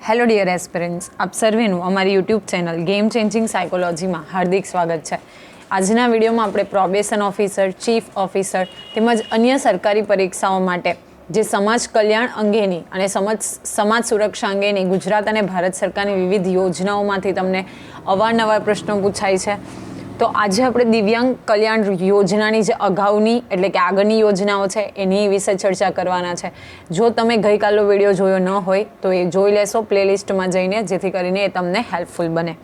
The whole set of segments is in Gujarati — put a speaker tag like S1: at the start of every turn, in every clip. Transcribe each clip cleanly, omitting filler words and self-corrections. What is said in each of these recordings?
S1: હેલો ડિયર એસ્પિરન્ટ્સ, આપ સર્વેનું અમારી યુટ્યુબ ચેનલ ગેમ ચેન્જિંગ સાયકોલોજીમાં હાર્દિક સ્વાગત છે. આજના વિડીયોમાં આપણે પ્રોબેશન ઓફિસર, ચીફ ઓફિસર તેમજ અન્ય સરકારી પરીક્ષાઓ માટે જે સમાજ કલ્યાણ અંગેની અને સમાજ સુરક્ષા અંગેની ગુજરાત અને ભારત સરકારની વિવિધ યોજનાઓમાંથી તમને અવારનવાર પ્રશ્નો પૂછાય છે. તો આજે આપણે દિવ્યાંગ કલ્યાણ યોજનાની જે અગાઉની એટલે કે આગળની યોજનાઓ છે એની વિશે ચર્ચા કરવાના છે. જો તમે ગઈકાલનો વિડીયો જોયો ન હોય તો એ જોઈ લેશો પ્લેલિસ્ટમાં જઈને, જેથી કરીને એ તમને હેલ્પફુલ બને.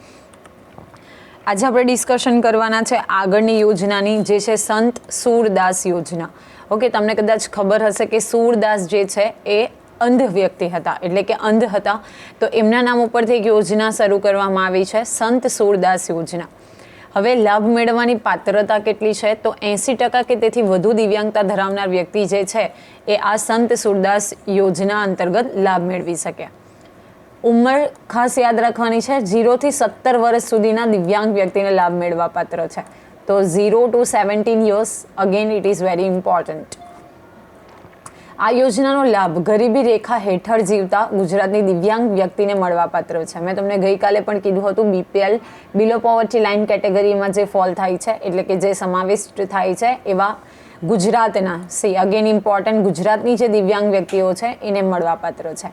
S1: આજે આપણે ડિસ્કશન કરવાના છે આગળની યોજનાની, જે છે સંત સૂરદાસ યોજના. ઓકે, તમને કદાચ ખબર હશે કે સૂરદાસ જે છે એ અંધ વ્યક્તિ હતા, એટલે કે અંધ હતા. તો એમના નામ ઉપરથી એક યોજના શરૂ કરવામાં આવી છે, સંત સૂરદાસ યોજના. હવે લાભ મેળવવાની પાત્રતા કેટલી છે? તો 80% કે તેથી વધુ દિવ્યાંગતા ધરાવનાર વ્યક્તિ જે છે એ આ સંત સૂરદાસ યોજના અંતર્ગત લાભ મેળવી શકે. ઉંમર ખાસ યાદ રાખવાની છે, 0 થી 17 વર્ષ સુધીના દિવ્યાંગ વ્યક્તિને લાભ મેળવવા પાત્ર છે. તો 0 to 17 years, again it is very important. આ યોજનાનો લાભ ગરીબી રેખા હેઠળ જીવતા ગુજરાતની દિવ્યાંગ વ્યક્તિને મળવાપાત્ર છે. મેં તમને ગઈકાલે પણ કીધું હતું, BPL બિલો પોવર્ટી લાઇન કેટેગરીમાં જે ફોલ થાય છે, એટલે કે જે સમાવિષ્ટ થાય છે એવા ગુજરાતના અગેન ઇમ્પોર્ટન્ટ ગુજરાતની જે દિવ્યાંગ વ્યક્તિઓ છે એને મળવાપાત્ર છે.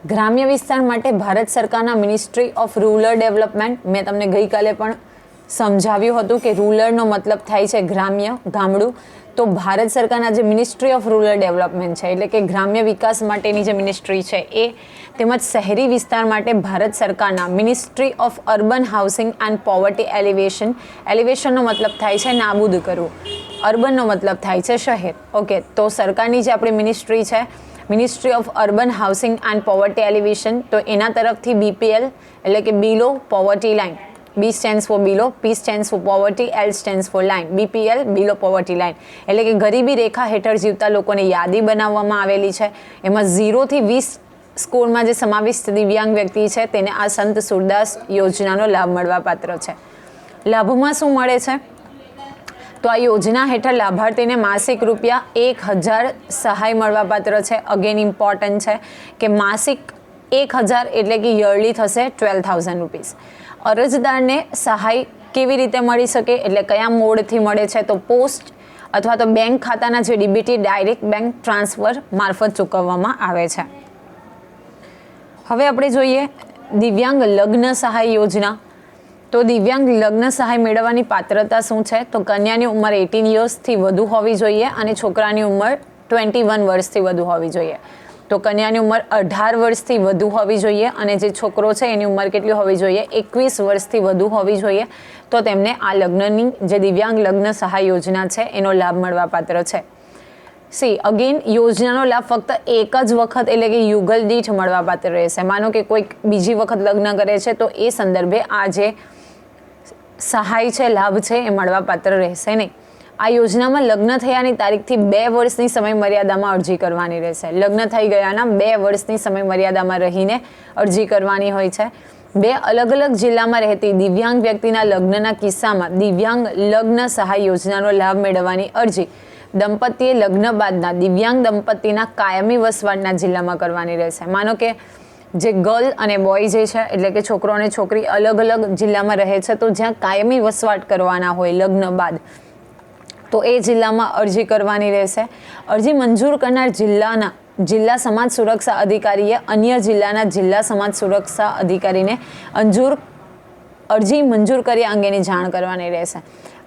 S1: ગ્રામ્ય વિસ્તાર માટે ભારત સરકારના મિનિસ્ટ્રી ઓફ રૂરલ ડેવલપમેન્ટ, મેં તમને ગઈકાલે પણ સમજાવ્યું હતું કે રૂરલનો મતલબ થાય છે ગ્રામ્ય, ગામડું. તો ભારત સરકારના જે મિનિસ્ટ્રી ઓફ રૂરલ ડેવલપમેન્ટ છે, એટલે કે ગ્રામ્ય વિકાસ માટેની જે મિનિસ્ટ્રી છે એ, તેમજ શહેરી વિસ્તાર માટે ભારત સરકારના ministry of urban housing and poverty alleviation. એલિવેશનનો મતલબ થાય છે નાબૂદ કરવું, અર્બનનો મતલબ થાય છે શહેર. ઓકે, તો સરકારની જે આપણી મિનિસ્ટ્રી છે, ministry of urban housing and poverty elevation, તો એના તરફથી BPL એટલે કે બિલો poverty line, B stands for below, P stands for poverty, L stands for line. BPL below poverty line એટલે કે ગરીબી રેખા હેઠળ જીવતા લોકોની યાદી બનાવવામાં આવેલી છે. એમાં 0 થી 20 સ્કોરમાં જે સમાવિષ્ટ દિવ્યાંગ વ્યક્તિ છે તેને આ સંત સૂરદાસ યોજનાનો લાભ મળવા પાત્ર છે. લાભમાં શું મળે છે? તો આ યોજના હેઠળ લાભાર્થીને માસિક રૂપિયા 1000 સહાય મળવા પાત્ર છે. અગેન ઇમ્પોર્ટન્ટ છે કે માસિક 1000 એટલે કે યરલી થશે 12,000 રૂપીસ. અરજદારને સહાય કેવી રીતે મળી શકે, એટલે કયા મોડથી મળે છે? તો પોસ્ટ અથવા તો બેંક ખાતાના જે DBT ડાયરેક્ટ બેંક ટ્રાન્સફર મારફત ચૂકવવામાં આવે છે. હવે આપણે જોઈએ દિવ્યાંગ લગ્ન સહાય યોજના. તો દિવ્યાંગ લગ્ન સહાય મેળવવાની પાત્રતા શું છે? તો કન્યાની ઉંમર 18 yearsથી વધુ હોવી જોઈએ અને છોકરાની ઉંમર 21 વર્ષથી વધુ હોવી જોઈએ. તો કન્યાની ઉંમર 18 વર્ષથી વધુ હોવી જોઈએ અને જે છોકરો છે એની ઉંમર કેટલી હોવી જોઈએ? 21 વર્ષથી વધુ હોવી જોઈએ. તો તેમને આ લગ્નની જે દિવ્યાંગ લગ્ન સહાય યોજના છે એનો લાભ મળવા પાત્ર છે. અગેન યોજનાનો લાભ ફક્ત એક જ વખત એટલે કે યુગલ દીઠ મળવા પાત્ર રહેશે. માનો કે કોઈક બીજી વખત લગ્ન કરે છે તો એ સંદર્ભે આ જે સહાય છે, લાભ છે એ મળવા પાત્ર રહેશે નહીં. આ યોજનામાં લગ્ન થયાની તારીખથી 2 વર્ષની સમય મર્યાદામાં અરજી કરવાની રહેશે. લગ્ન થઈ ગયાના 2 વર્ષની સમય મર્યાદામાં રહીને અરજી કરવાની હોય છે. 2 અલગ અલગ જિલ્લામાં રહેતી દિવ્યાંગ વ્યક્તિના લગ્નના કિસ્સામાં દિવ્યાંગ લગ્ન સહાય યોજનાનો લાભ મેળવવાની અરજી દંપતીએ લગ્ન બાદના દિવ્યાંગ દંપતીના કાયમી વસવાટના જિલ્લામાં કરવાની રહેશે. માનો કે જે ગર્લ અને બોય જે છે, એટલે કે છોકરો અને છોકરી અલગ અલગ જિલ્લામાં રહે છે, તો જ્યાં કાયમી વસવાટ કરવાના હોય લગ્ન બાદ, તો એ જિલ્લામાં અરજી કરવાની રહેશે. અરજી મંજૂર કરનાર જિલ્લા સમાજ સુરક્ષા અધિકારીએ અન્ય જિલ્લાના જિલ્લા સમાજ સુરક્ષા અધિકારીને અરજી મંજૂર કર્યા અંગેની જાણ કરવાની રહેશે.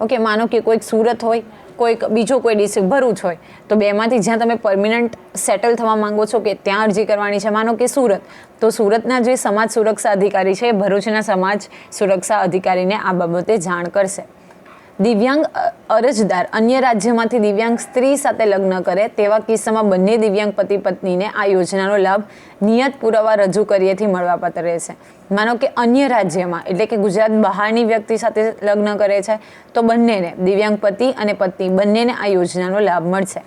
S1: ઓકે, માનો કે કોઈક સુરત હોય, કોઈક બીજો કોઈ ડિસ્ટ્રિક્ટ ભરૂચ હોય, તો બેમાંથી જ્યાં તમે પરમિનન્ટ સેટલ થવા માંગો છો કે ત્યાં અરજી કરવાની છે. માનો કે સુરત, તો સુરતના જે સમાજ સુરક્ષા અધિકારી છે એ ભરૂચના સમાજ સુરક્ષા અધિકારીને આ બાબતે જાણ કરશે. દિવ્યાંગ અરજદાર અન્ય રાજ્યમાંથી દિવ્યાંગ સ્ત્રી સાથે લગ્ન કરે તેવા કિસ્સામાં બંને દિવ્યાંગ પતિ પત્નીને આ યોજનાનો લાભ નિયત પુરાવા રજૂ કર્યેથી મળવાપાત્ર રહેશે. માનો કે અન્ય રાજ્યમાં એટલે કે ગુજરાત બહારની વ્યક્તિ સાથે લગ્ન કરે છે તો બંનેને, દિવ્યાંગ પતિ અને પત્ની બંનેને આ યોજનાનો લાભ મળશે.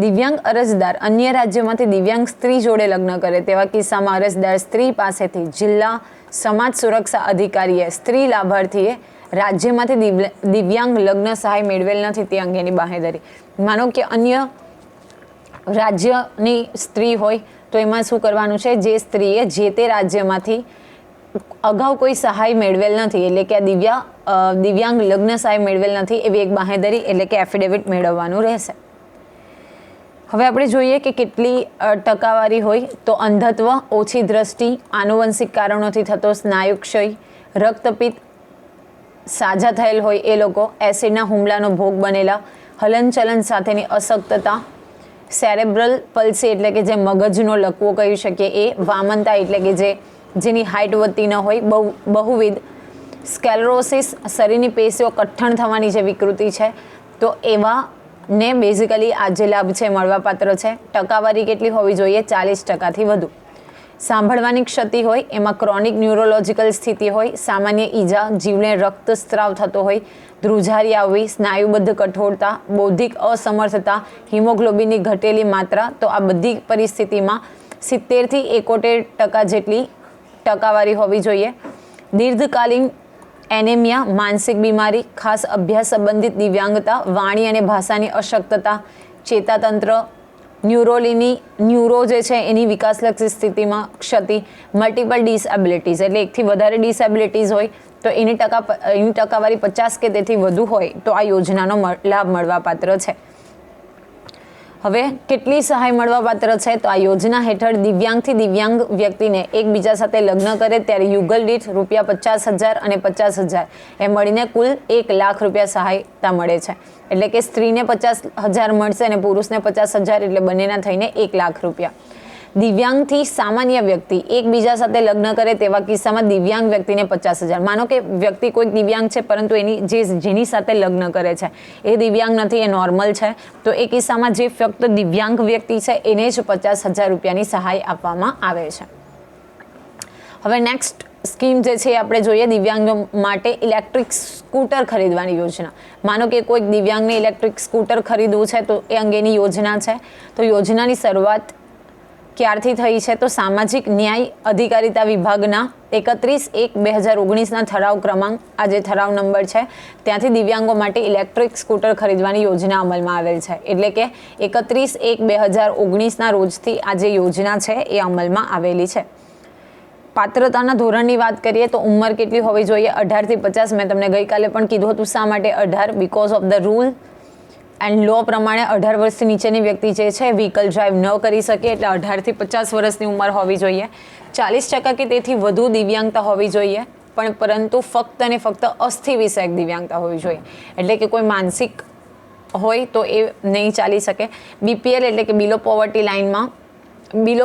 S1: દિવ્યાંગ અરજદાર અન્ય રાજ્યમાંથી દિવ્યાંગ સ્ત્રી જોડે લગ્ન કરે તેવા કિસ્સામાં અરજદાર સ્ત્રી પાસેથી જિલ્લા સમાજ સુરક્ષા અધિકારીએ સ્ત્રી લાભાર્થીએ રાજ્યમાંથી દિવ્યાંગ લગ્ન સહાય મેળવેલ નથી તે અંગેની બાહેધરી. માનો કે અન્ય રાજ્યની સ્ત્રી હોય તો એમાં શું કરવાનું છે, જે સ્ત્રીએ જે તે રાજ્યમાંથી અગાઉ કોઈ સહાય મેળવેલ નથી, એટલે કે દિવ્યાંગ લગ્ન સહાય મેળવેલ નથી એવી એક બાંહેધરી એટલે કે એફિડેવિટ મેળવવાનું રહેશે. હવે આપણે જોઈએ કે કેટલી ટકાવારી હોય. તો અંધત્વ, ઓછી દ્રષ્ટિ, આનુવંશિક કારણોથી થતો સ્નાયુક્ષય, રક્તપિત્ત, સાજા થયેલ હોય એ લોકો, એસિડના હુમલાનો ભોગ બનેલા, હલનચલન સાથેની અશક્તતા, સેરેબ્રલ પલ્સી એટલે કે જે મગજનો લકવો કહી શકીએ એ, વામનતા એટલે કે જેની હાઇટ વધતી ન હોય, બહુવિધ સ્કેલેરોસિસ, શરીરની પેશીઓ કઠણ થવાની જે વિકૃતિ છે, તો એવા ને બેઝિકલી આ જે લાભ છે મળવાપાત્ર છે. ટકાવારી કેટલી હોવી જોઈએ? 40%થી વધુ. સાંભળવાની ક્ષતિ હોય, એમાં ક્રોનિક ન્યુરોલોજિકલ સ્થિતિ હોય, સામાન્ય ઈજા, જીવને રક્તસ્રાવ થતો હોય, ધ્રુજારી આવવી, સ્નાયુબદ્ધ કઠોરતા, બૌદ્ધિક અસમર્થતા, હિમોગ્લોબિનની ઘટેલી માત્રા, તો આ બધી પરિસ્થિતિમાં 70થી 71% જેટલી ટકાવારી હોવી જોઈએ. દીર્ઘકાલીન એનેમિયા, માનસિક બીમારી, ખાસ અભ્યાસ સંબંધિત દિવ્યાંગતા, વાણી અને ભાષાની અશક્તતા, ચેતાતંત્ર, ન્યુરો જે છે એની વિકાસલક્ષી સ્થિતિમાં ક્ષતિ, મલ્ટિપલ ડિસએબિલિટીઝ એટલે એકથી વધારે ડિસએબિલિટીઝ હોય તો એની ટકાવારી 50 કે તેથી વધુ હોય તો આ યોજનાનો લાભ મળવાપાત્ર છે. હવે કેટલી સહાય મળવાપાત્ર છે? તો આ યોજના હેઠળ દિવ્યાંગથી દિવ્યાંગ વ્યક્તિને એકબીજા સાથે લગ્ન કરે ત્યારે યુગલ દીઠ ₹50,000 અને 50,000 એ મળીને કુલ ₹1,00,000 સહાયતા મળે છે. એટલે કે સ્ત્રીને 50,000 મળશે અને પુરુષને 50,000 એટલે બંનેના થઈને ₹1,00,000. દિવ્યાંગથી સામાન્ય વ્યક્તિ એકબીજા સાથે લગ્ન કરે તેવા કિસ્સામાં દિવ્યાંગ વ્યક્તિને 50,000. માનો કે વ્યક્તિ કોઈક દિવ્યાંગ છે પરંતુ જેની સાથે લગ્ન કરે છે એ દિવ્યાંગ નથી, એ નોર્મલ છે, તો એ કિસ્સામાં જે ફક્ત દિવ્યાંગ વ્યક્તિ છે એને જ ₹50,000ની સહાય આપવામાં આવે છે. હવે નેક્સ્ટ સ્કીમ જે છે આપણે જોઈએ દિવ્યાંગો માટે ઇલેક્ટ્રિક સ્કૂટર ખરીદવાની યોજના. માનો કે કોઈક દિવ્યાંગને ઇલેક્ટ્રિક સ્કૂટર ખરીદવું છે તો એ અંગેની યોજના છે. તો યોજનાની શરૂઆત ક્યારથી થઈ છે? તો સામાજિક ન્યાય અધિકારિતા વિભાગના 31/1/2019ના ઠરાવ ક્રમાંક, આ જે ઠરાવ નંબર છે ત્યાંથી દિવ્યાંગો માટે ઇલેક્ટ્રિક સ્કૂટર ખરીદવાની યોજના અમલમાં આવેલ છે. એટલે કે 31/1/2019ના રોજથી આ જે યોજના છે એ અમલમાં આવેલી છે. પાત્રતાના ધોરણની વાત કરીએ તો ઉંમર કેટલી હોવી જોઈએ? 18થી 50. મેં તમને ગઈકાલે પણ કીધું હતું શા માટે 18? Because of the rule and law પ્રમાણે 18 વર્ષથી નીચેની વ્યક્તિ જે છે વ્હીકલ ડ્રાઈવ ન કરી શકે, એટલે 18થી 50 વર્ષની ઉંમર હોવી જોઈએ. 40% કે તેથી વધુ દિવ્યાંગતા હોવી જોઈએ, પરંતુ ફક્ત અને ફક્ત અસ્થિ વિષયક દિવ્યાંગતા હોવી જોઈએ. એટલે કે કોઈ માનસિક હોય તો એ નહીં ચાલી શકે. BPL એટલે કે બિલો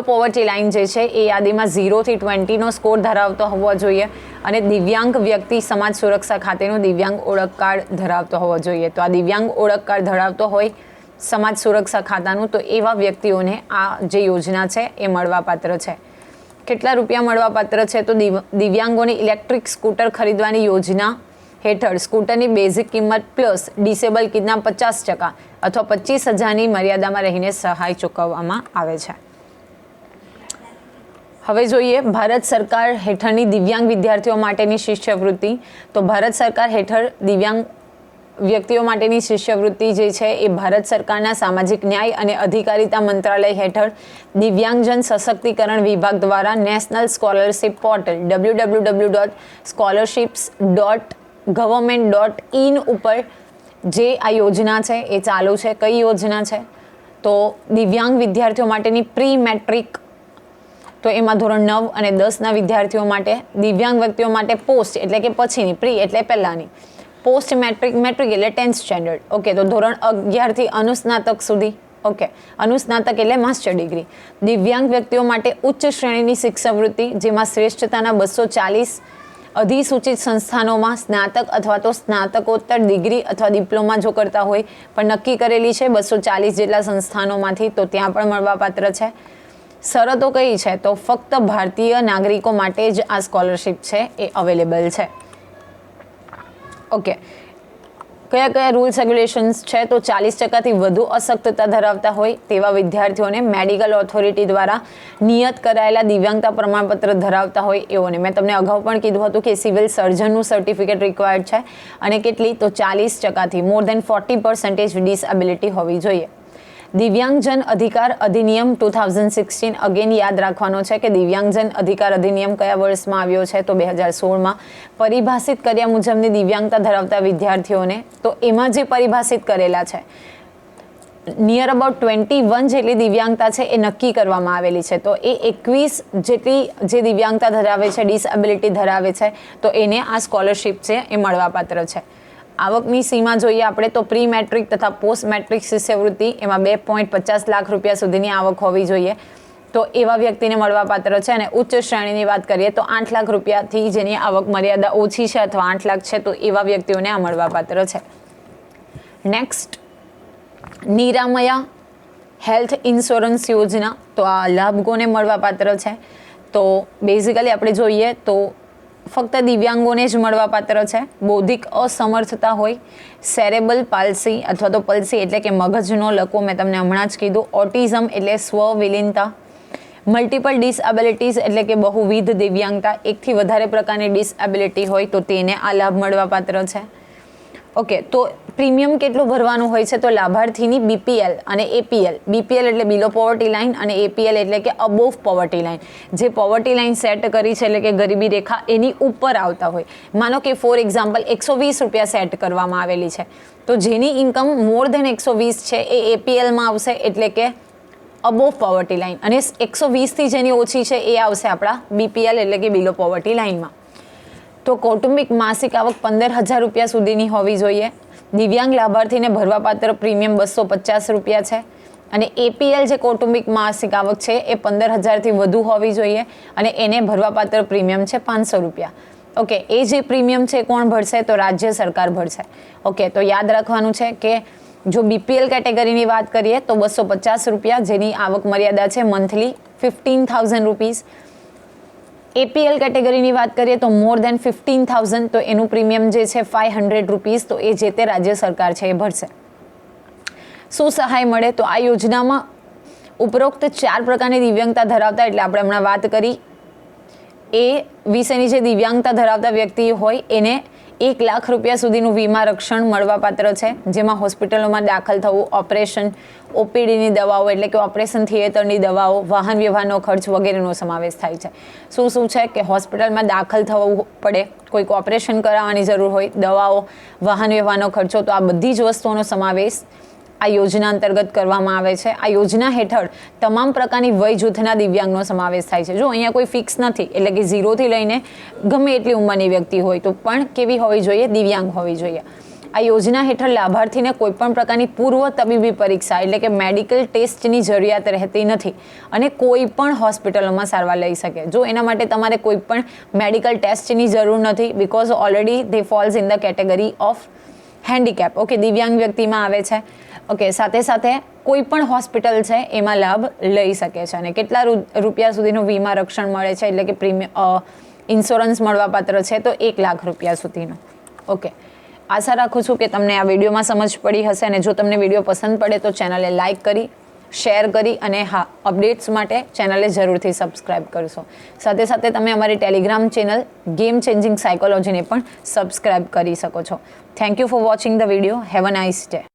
S1: પોવર્ટી લાઇન જે છે એ યાદીમાં 0થી 20નો સ્કોર ધરાવતો હોવો જોઈએ અને દિવ્યાંગ વ્યક્તિ સમાજ સુરક્ષા ખાતેનું દિવ્યાંગ ઓળખ કાર્ડ ધરાવતો હોવો જોઈએ. તો આ દિવ્યાંગ ઓળખ કાર્ડ ધરાવતો હોય સમાજ સુરક્ષા ખાતાનું, તો એવા વ્યક્તિઓને આ જે યોજના છે એ મળવાપાત્ર છે. કેટલા રૂપિયા મળવાપાત્ર છે? તો દિવ્યાંગોને ઇલેક્ટ્રિક સ્કૂટર ખરીદવાની યોજના હેઠળ સ્કૂટરની બેઝિક કિંમત પ્લસ ડિસેબલ કિટના 50% અથવા 25,000ની મર્યાદામાં રહીને સહાય ચૂકવવામાં આવે છે. હવે જોઈએ ભારત સરકાર હેઠળની દિવ્યાંગ વિદ્યાર્થીઓ માટેની શિષ્યવૃત્તિ. તો ભારત સરકાર હેઠળ દિવ્યાંગ વ્યક્તિઓ માટેની શિષ્યવૃત્તિ જે છે એ ભારત સરકારના સામાજિક ન્યાય અને અધિકારિતા મંત્રાલય હેઠળ દિવ્યાંગજન સશક્તિકરણ વિભાગ દ્વારા નેશનલ સ્કોલરશિપ પોર્ટલ www.scholarships.government.in ઉપર જે આ યોજના છે એ ચાલુ છે. કઈ યોજના છે? તો દિવ્યાંગ વિદ્યાર્થીઓ માટેની પ્રી મેટ્રિક, તો એમાં ધોરણ 9 અને 10ના વિદ્યાર્થીઓ માટે, દિવ્યાંગ વ્યક્તિઓ માટે પોસ્ટ એટલે કે પછીની, પ્રી એટલે પહેલાંની, પોસ્ટ મેટ્રિક, મેટ્રિક એટલે 10th સ્ટેન્ડર્ડ. ઓકે, તો ધોરણ 11થી અનુસ્નાતક સુધી. ઓકે, અનુસ્નાતક એટલે માસ્ટર ડિગ્રી. દિવ્યાંગ વ્યક્તિઓ માટે ઉચ્ચ શ્રેણીની શિક્ષાવૃત્તિ જેમાં શ્રેષ્ઠતાના 240 અધિસૂચિત સંસ્થાનોમાં સ્નાતક અથવા તો સ્નાતકોત્તર ડિગ્રી અથવા ડિપ્લોમા જો કરતા હોય પણ નક્કી કરેલી છે 240 જેટલા સંસ્થાનોમાંથી, તો ત્યાં પણ મળવાપાત્ર છે. શરતો કઈ છે? તો ફક્ત ભારતીય નાગરિકો માટે જ આ સ્કોલરશિપ છે એ અવેલેબલ છે. ઓકે, કયા કયા રૂલ્સ રેગ્યુલેશન્સ છે? તો 40%થી વધુ અશક્તતા ધરાવતા હોય તેવા વિદ્યાર્થીઓને મેડિકલ ઓથોરિટી દ્વારા નિયત કરાયેલા દિવ્યાંગતા પ્રમાણપત્ર ધરાવતા હોય એઓને. મેં તમને અગાઉ પણ કીધું હતું કે સિવિલ સર્જનનું સર્ટિફિકેટ રિક્વાયર્ડ છે અને કેટલી? તો 40%થી મોર દેન 40% ડિસએબિલિટી હોવી જોઈએ. દિવ્યાંગજન અધિકાર અધિનિયમ 2016 અગેન યાદ રાખવાનો છે કે દિવ્યાંગજન અધિકાર અધિનિયમ કયા વર્ષમાં આવ્યો છે તો 2016માં પરિભાષિત કર્યા મુજબની દિવ્યાંગતા ધરાવતા વિદ્યાર્થીઓને તો એમાં જે પરિભાષિત કરેલા છે નિયર અબાઉટ 21 જેટલી દિવ્યાંગતા છે એ નક્કી કરવામાં આવેલી છે તો એ 21 જેટલી જે દિવ્યાંગતા ધરાવે છે ડિસએબિલિટી ધરાવે છે તો એને આ સ્કોલરશિપ છે એ મળવાપાત્ર છે. આવકની સીમા જોઈએ આપણે તો પ્રી મેટ્રિક તથા પોસ્ટ મેટ્રિક શિષ્યવૃત્તિ એમાં 2.50 લાખ રૂપિયા સુધીની આવક હોવી જોઈએ તો એવા વ્યક્તિને મળવાપાત્ર છે. અને ઉચ્ચ શ્રેણીની વાત કરીએ તો 8 લાખ રૂપિયાથી જેની આવક મર્યાદા ઓછી છે અથવા 8 લાખ છે તો એવા વ્યક્તિઓને આ મળવાપાત્ર છે. નેક્સ્ટ, નિરામયા હેલ્થ ઇન્સ્યોરન્સ યોજના તો આ લાભ કોને મળવાપાત્ર છે તો બેઝિકલી આપણે જોઈએ તો ફક્ત દિવ્યાંગોને જ મળવાપાત્ર છે. બૌદ્ધિક અસમર્થતા હોય, સેરેબલ પાલ્સી અથવા તો પલ્સી એટલે કે મગજનો લકવો, મેં તમને હમણાં જ કીધું, ઓટિઝમ એટલે સ્વવિલીનતા, મલ્ટિપલ ડિસએબિલિટીઝ એટલે કે બહુવિધ દિવ્યાંગતા, એકથી વધારે પ્રકારની ડિસએબિલિટી હોય તો તેને આ લાભ મળવાપાત્ર છે. ઓકે, તો પ્રીમિયમ કેટલું ભરવાનું હોય છે તો લાભાર્થીની બીપીએલ અને એપીએલ, બીપીએલ એટલે બિલો પોવર્ટી લાઇન અને એપીએલ એટલે કે અબોવ પોવર્ટી લાઇન, જે પોવર્ટી લાઇન સેટ કરી છે એટલે કે ગરીબી રેખા એની ઉપર આવતા હોય. માનો કે ફોર એક્ઝામ્પલ 120 રૂપિયા સેટ કરવામાં આવેલી છે તો જેની ઇન્કમ મોર ધેન 120 છે એ એપીએલમાં આવશે એટલે કે અબોવ પોવર્ટી લાઇન, અને 120થી જેની ઓછી છે એ આવશે આપણા બીપીએલ એટલે કે બિલો પોવર્ટી લાઇનમાં. તો કૌટુંબિક માસિક આવક 15,000 રૂપિયા સુધીની હોવી જોઈએ. દિવ્યાંગ લાભાર્થીને ભરવાપાત્ર પ્રીમિયમ 250 રૂપિયા છે અને એપીએલ જે કૌટુંબિક માસિક આવક છે એ 15,000થી વધુ હોવી જોઈએ અને એને ભરવાપાત્ર પ્રીમિયમ છે 500 રૂપિયા. ઓકે, એ જે પ્રીમિયમ છે કોણ ભરશે તો રાજ્ય સરકાર ભરશે. ઓકે, તો યાદ રાખવાનું છે કે જો બીપીએલ કેટેગરીની વાત કરીએ તો 250 રૂપિયા જેની આવક મર્યાદા છે મંથલી 15,000 રૂપીઝ. એપીએલ કેટેગરીની વાત કરીએ તો મોર દેન 15,000 તો એનું પ્રીમિયમ જે છે 500 રૂપીઝ તો એ જે તે રાજ્ય સરકાર છે એ ભરશે. શું સહાય મળે તો આ યોજનામાં ઉપરોક્ત 4 પ્રકારની દિવ્યાંગતા ધરાવતા એટલે આપણે હમણાં વાત કરી એ વિશેની જે દિવ્યાંગતા ધરાવતા વ્યક્તિ હોય એને 1 લાખ રૂપિયા સુધીનું વીમા રક્ષણ મળવાપાત્ર છે, જેમાં હોસ્પિટલોમાં દાખલ થવું, ઓપરેશન, ઓપીડીની દવાઓ એટલે કે ઓપરેશન થિયેટરની દવાઓ, વાહન વ્યવહારનો ખર્ચ વગેરેનો સમાવેશ થાય છે. શું છે કે હોસ્પિટલમાં દાખલ થવું પડે, કોઈક ઓપરેશન કરાવવાની જરૂર હોય, દવાઓ, વાહન વ્યવહારનો ખર્ચો, તો આ બધી જ વસ્તુઓનો સમાવેશ આ યોજના અંતર્ગત કરવામાં આવે છે. આ યોજના હેઠળ તમામ પ્રકારની વય જૂથના દિવ્યાંગનો સમાવેશ થાય છે. જો અહીંયા કોઈ ફિક્સ નથી એટલે કે 0થી લઈને ગમે એટલી ઉંમરની વ્યક્તિ હોય તો પણ કેવી હોવી જોઈએ, દિવ્યાંગ હોવી જોઈએ. આ યોજના હેઠળ લાભાર્થીને કોઈપણ પ્રકારની પૂર્વ તબીબી પરીક્ષા એટલે કે મેડિકલ ટેસ્ટની જરૂરિયાત રહેતી નથી અને કોઈ પણ હોસ્પિટલોમાં સારવાર લઈ શકે. જો એના માટે તમારે કોઈ પણ મેડિકલ ટેસ્ટની જરૂર નથી because already they false in the category of handicap. Okay, દિવ્યાંગ વ્યક્તિમાં આવે છે. ઓકે, સાથે સાથે કોઈ પણ હોસ્પિટલ છે એમાં લાભ લઈ શકે છે અને કેટલા રૂપિયા સુધીનું વીમા રક્ષણ મળે છે એટલે કે પ્રીમિયમ ઇન્સ્યોરન્સ મળવાપાત્ર છે તો 1 લાખ રૂપિયા સુધીનો. ઓકે, આશા રાખું છું કે તમને આ વિડીયોમાં સમજ પડી હશે અને જો તમને વિડીયો પસંદ પડે તો ચેનલને લાઇક કરી, શેર કરી અને હા, અપડેટ્સ માટે ચેનલને જરૂરથી સબસ્ક્રાઇબ કરશો. સાથે સાથે તમે અમારી ટેલિગ્રામ ચેનલ ગેમ ચેન્જિંગ સાયકોલોજીને પણ સબસ્ક્રાઇબ કરી શકો છો. Thank you for watching the video. Have a nice day.